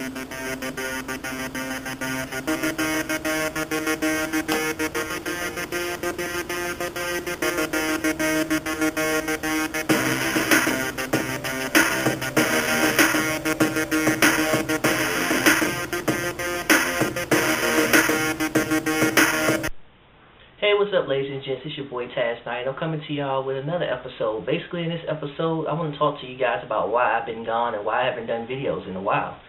Hey, what's up, ladies and gents? It's your boy Tazz, and I'm coming to y'all with another episode. Basically, in this episode, I want to talk to you guys about why I've been gone and why I haven't done videos in a while.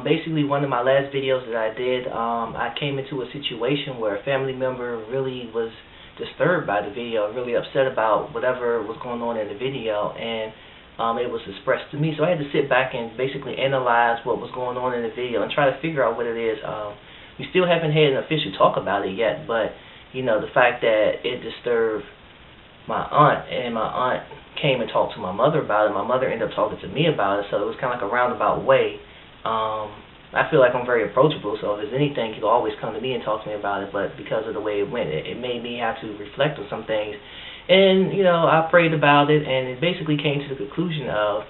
Basically, one of my last videos that I did, I came into a situation where a family member really was disturbed by the video, really upset about whatever was going on in the video, and it was expressed to me. So I had to sit back and basically analyze what was going on in the video and try to figure out what it is. We still haven't had an official talk about it yet, but you know, the fact that it disturbed my aunt, and my aunt came and talked to my mother about it. My mother ended up talking to me about it, so it was kind of like a roundabout way. I feel like I'm very approachable, so if there's anything, you can always come to me and talk to me about it, but because of the way it went, it made me have to reflect on some things. And, you know, I prayed about it, and it basically came to the conclusion of,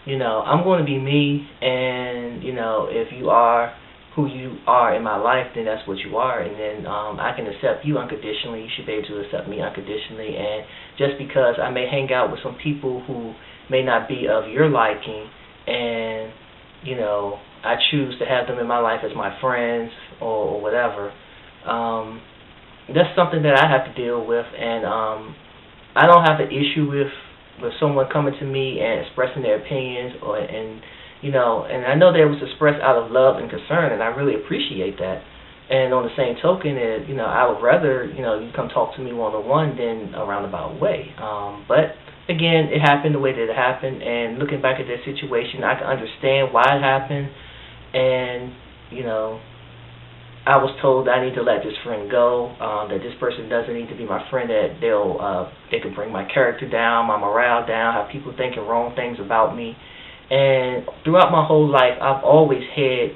you know, I'm going to be me, and, you know, if you are who you are in my life, then that's what you are, and then I can accept you unconditionally. You should be able to accept me unconditionally, and just because I may hang out with some people who may not be of your liking, and you know, I choose to have them in my life as my friends or whatever, that's something that I have to deal with, and I don't have an issue with someone coming to me and expressing their opinions, you know, and I know that it was expressed out of love and concern, and I really appreciate that. And on the same token, you know, I would rather, you know, you come talk to me one-on-one than a roundabout way. But again, it happened the way that it happened, and looking back at that situation, I can understand why it happened. And you know, I was told I need to let this friend go, that this person doesn't need to be my friend, that they can bring my character down, my morale down, have people thinking wrong things about me. And throughout my whole life, I've always had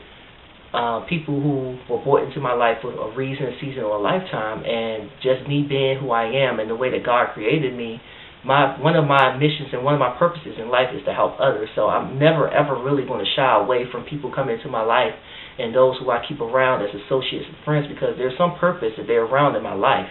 people who were brought into my life for a reason, a season, or a lifetime, and just me being who I am and the way that God created me, one of my missions and one of my purposes in life is to help others. So I'm never ever really going to shy away from people coming into my life and those who I keep around as associates and friends, because there's some purpose that they're around in my life.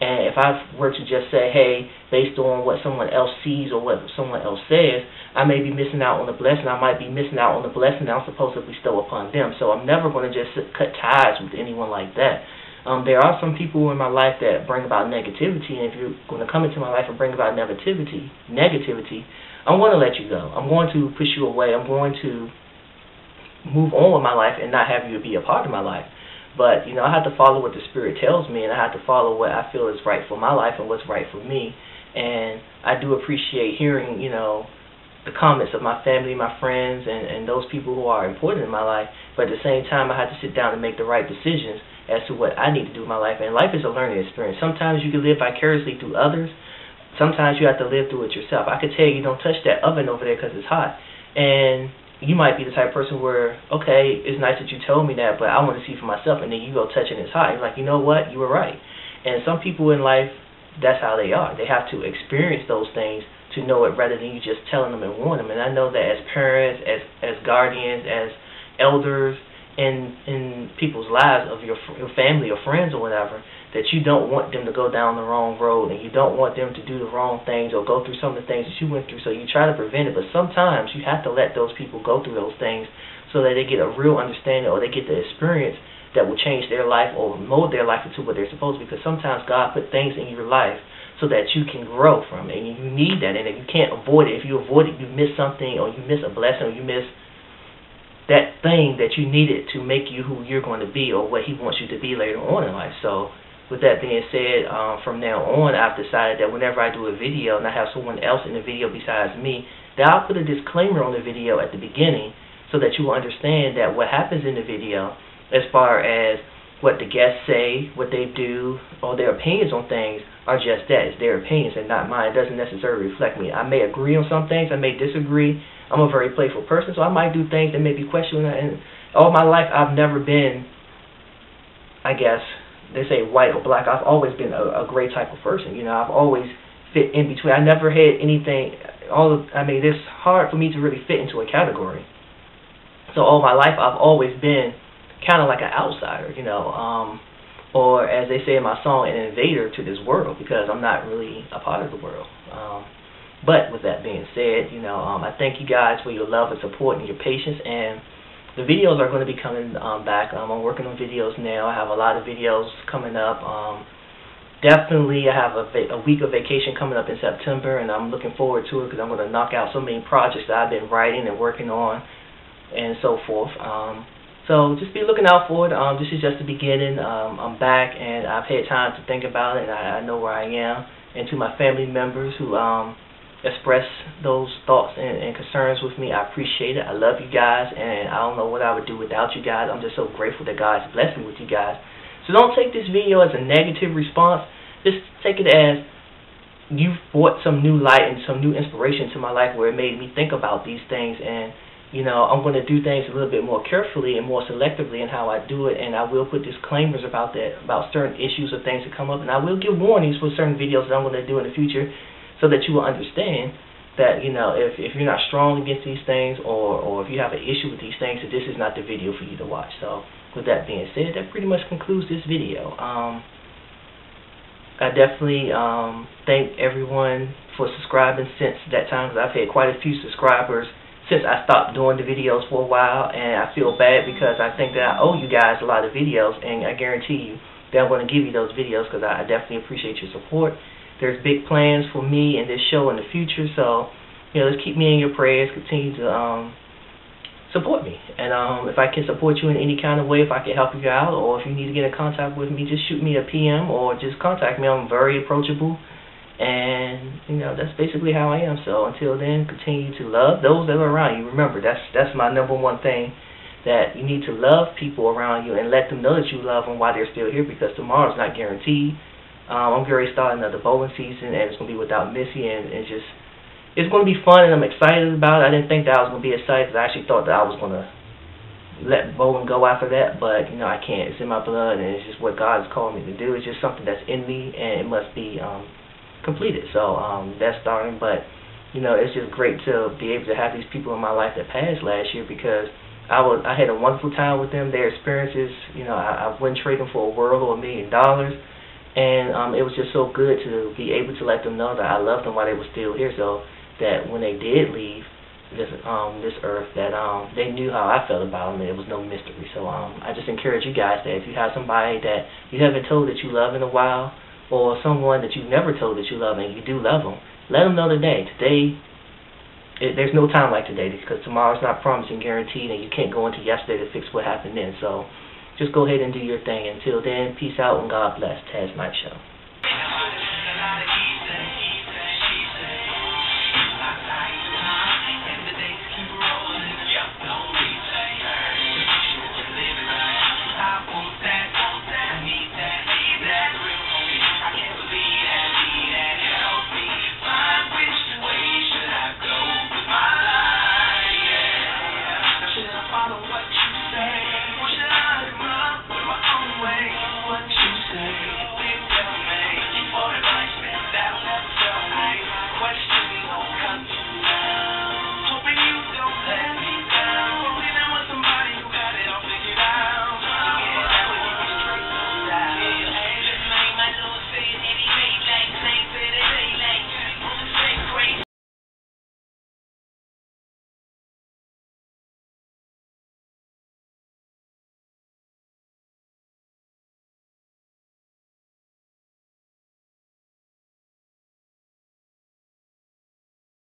And if I were to just say, hey, based on what someone else sees or what someone else says, I may be missing out on the blessing. I might be missing out on the blessing that I'm supposed to bestow upon them. So I'm never going to just cut ties with anyone like that. There are some people in my life that bring about negativity, and if you're going to come into my life and bring about negativity, I'm going to let you go. I'm going to push you away. I'm going to move on with my life and not have you be a part of my life. But, you know, I have to follow what the Spirit tells me, and I have to follow what I feel is right for my life and what's right for me. And I do appreciate hearing, you know, the comments of my family, my friends, and those people who are important in my life. But at the same time, I have to sit down and make the right decisions as to what I need to do in my life. And life is a learning experience. Sometimes you can live vicariously through others. Sometimes you have to live through it yourself. I could tell you don't touch that oven over there because it's hot. And you might be the type of person where, okay, it's nice that you told me that, but I want to see for myself, and then you go touch it and it's hot. You're like, you know what, you were right. And some people in life, that's how they are. They have to experience those things to know it rather than you just telling them and warning them. And I know that as parents, as guardians, as elders in people's lives of your family or friends or whatever, that you don't want them to go down the wrong road, and you don't want them to do the wrong things or go through some of the things that you went through, so you try to prevent it. But sometimes you have to let those people go through those things so that they get a real understanding, or they get the experience that will change their life or mold their life into what they're supposed to be. Because sometimes God put things in your life so that you can grow from it, and you need that, and you can't avoid it. If you avoid it, you miss something, or you miss a blessing, or you miss that thing that you needed to make you who you're going to be, or what He wants you to be later on in life. So with that being said, from now on, I've decided that whenever I do a video and I have someone else in the video besides me, that I'll put a disclaimer on the video at the beginning so that you will understand that what happens in the video as far as what the guests say, what they do, or their opinions on things are just that. It's their opinions and not mine. It doesn't necessarily reflect me. I may agree on some things. I may disagree. I'm a very playful person, so I might do things that may be questionable. And all my life, I've never been, I guess, they say white or black. I've always been a gray type of person. I've always fit in between. I never had anything. It's hard for me to really fit into a category. So all my life, I've always been kind of like an outsider, or as they say in my song, an invader to this world, because I'm not really a part of the world. But with that being said, I thank you guys for your love and support and your patience, and the videos are going to be coming back. I'm working on videos now. I have a lot of videos coming up. Definitely, I have a week of vacation coming up in September, and I'm looking forward to it because I'm going to knock out so many projects that I've been writing and working on and so forth. So just be looking out for it. This is just the beginning. I'm back, and I've had time to think about it, and I know where I am. And to my family members who express those thoughts and concerns with me, I appreciate it. I love you guys, and I don't know what I would do without you guys. I'm just so grateful that God's blessed me with you guys. So don't take this video as a negative response. Just take it as you've brought some new light and some new inspiration to my life where it made me think about these things. And I'm going to do things a little bit more carefully and more selectively in how I do it, and I will put disclaimers about that, about certain issues or things that come up, and I will give warnings for certain videos that I'm going to do in the future so that you will understand that, if you're not strong against these things or if you have an issue with these things, that this is not the video for you to watch. So with that being said, that pretty much concludes this video. I definitely thank everyone for subscribing since that time, because I've had quite a few subscribers since I stopped doing the videos for a while, and I feel bad because I think that I owe you guys a lot of videos, and I guarantee you that I'm going to give you those videos because I definitely appreciate your support. There's big plans for me and this show in the future, so let's keep me in your prayers. Continue to support me, and if I can support you in any kind of way, if I can help you out, or if you need to get in contact with me, just shoot me a PM or just contact me. I'm very approachable. And that's basically how I am. So until then, continue to love those that are around you. Remember, that's my number one thing, that you need to love people around you and let them know that you love them while they're still here, because tomorrow's not guaranteed. I'm going to start another bowling season, and it's going to be without Missy, and it's going to be fun, and I'm excited about it. I didn't think that I was going to be excited, because I actually thought that I was going to let bowling go after that, but I can't. It's in my blood, and it's just what God's called me to do. It's just something that's in me, and it must be completed. So that's starting, but it's just great to be able to have these people in my life that passed last year, because I had a wonderful time with them. Their experiences, I wouldn't trade them for a world or $1 million, and it was just so good to be able to let them know that I loved them while they were still here, so that when they did leave this earth, that they knew how I felt about them, and it was no mystery. So I just encourage you guys that if you have somebody that you haven't told that you love in a while, or someone that you've never told that you love and you do love them, let them know today. There's no time like today, because tomorrow's not promised and guaranteed, and you can't go into yesterday to fix what happened then. So just go ahead and do your thing. Until then, peace out and God bless. Tazz Night Show.